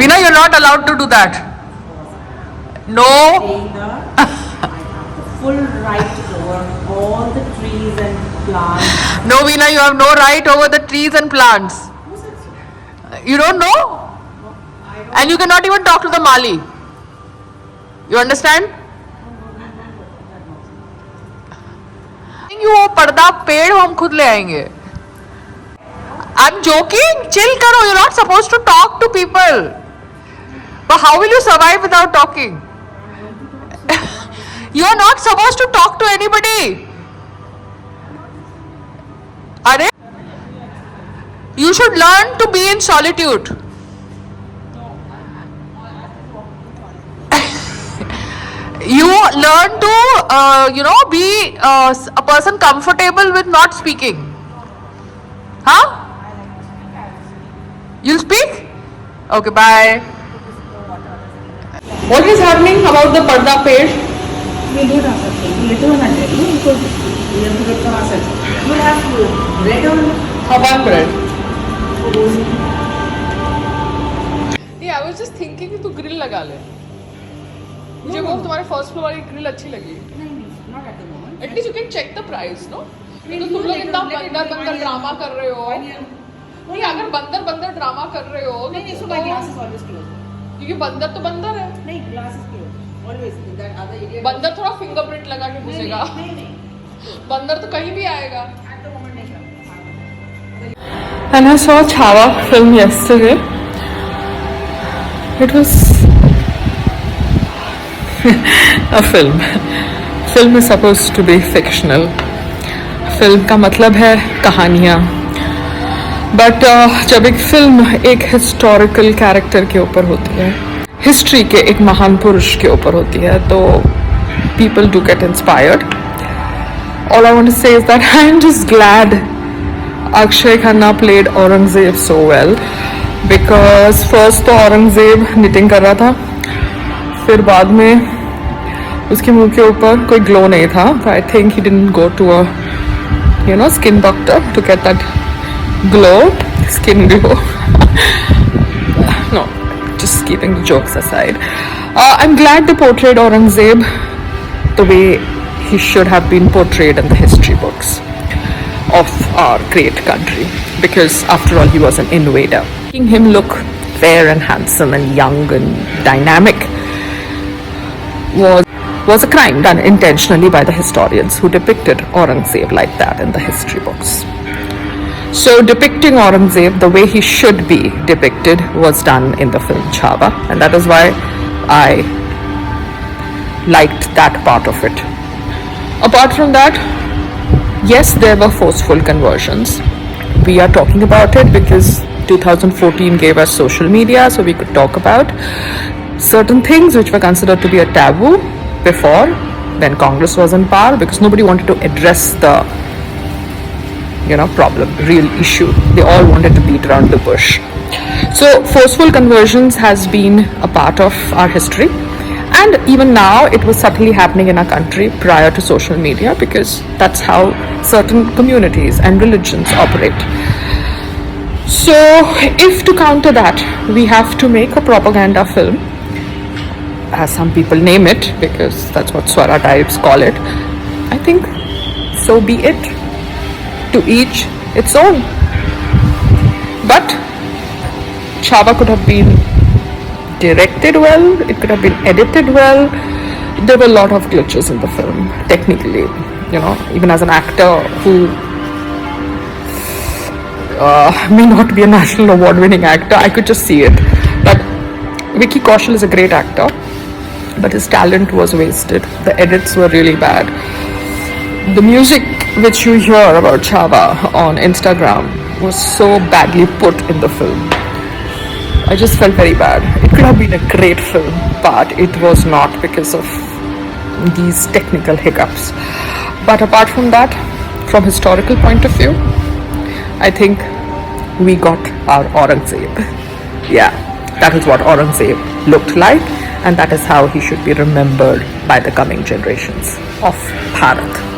Veena, you're not allowed to do that. No. Saying that I have the full right over all the trees and plants. No, Veena, you have no right over the trees and plants. Who said so? You don't know? No, I don't. And you cannot even talk to the Mali. You understand? वो पर्दा पेड़ हम खुद ले आएंगे. I'm joking. Chill करो. You're not supposed to talk to people. But how will you survive without talking? You're not supposed to talk to anybody. अरे, you should learn to be in solitude. You learn to, be a person comfortable with not speaking. Huh? You'll speak? Okay, bye. What is happening about the parda page? We don't have something. We don't have it. Because we have to get the answer. You have to bread on. Haban bread. Yeah, I was just thinking कि तू grill लगा ले. मुझे वो तुम्हारे first floor वाली grill अच्छी लगी. Not at the moment. At least you can check the price no. तो तुम लोग इतना बंदर ड्रामा कर रहे हो. नहीं, अगर बंदर ड्रामा कर रहे हो नहीं, so my glass is always closed. क्योंकि बंदर तो बंदर है. नहीं, glass is closed. Always. That other idiot. बंदर थोड़ा फिंगरप्रिंट लगा के घुसेगा. नहीं. बंदर तो कहीं भी आएगा. At the moment, नहीं. And I saw Chhaava film yesterday. It was a film. Film is supposed to be fictional. Film का मतलब है कहानियाँ. But जब एक फिल्म एक हिस्टोरिकल कैरेक्टर के ऊपर होती है, हिस्ट्री के एक महान पुरुष के ऊपर होती है, तो people do get inspired. All I want to say is that I am just glad Akshay Khanna played Aurangzeb so well, because first तो औरंगजेब निटिंग कर रहा था, फिर बाद में उसके मुंह के ऊपर कोई ग्लो नहीं था. I think he didn't go to a skin doctor to get that glow, skin glow. No, just keeping the jokes aside. I'm glad they portrayed Aurangzeb the way he should have been portrayed in the history books of our great country, because after all he was an invader. Making him look fair and handsome and young and dynamic was a crime done intentionally by the historians who depicted Aurangzeb like that in the history books. So depicting Aurangzeb the way he should be depicted was done in the film Chhaava, and that is why I liked that part of it. Apart from that, yes, there were forceful conversions. We are talking about it because 2014 gave us social media, so we could talk about certain things which were considered to be a taboo before, when Congress was in power, because nobody wanted to address the problem, real issue. They all wanted to beat around the bush. So forceful conversions has been a part of our history, and even now it was subtly happening in our country prior to social media, because that's how certain communities and religions operate. So if to counter that we have to make a propaganda film, as some people name it, because that's what Swara types call it, I think so be it. To each its own. But Chhaava could have been directed well, it could have been edited well. There were a lot of glitches in the film, technically. Even as an actor who may not be a national award winning actor, I could just see it. But Vicky Kaushal is a great actor, but his talent was wasted. The edits were really bad. The music which you hear about Chhaava on Instagram was so badly put in the film. I just felt very bad. It could have been a great film, but it was not because of these technical hiccups. But apart from that, from historical point of view, I think we got our Aurangzeb. Yeah, that is what Aurangzeb looked like, and that is how he should be remembered by the coming generations of Bharat.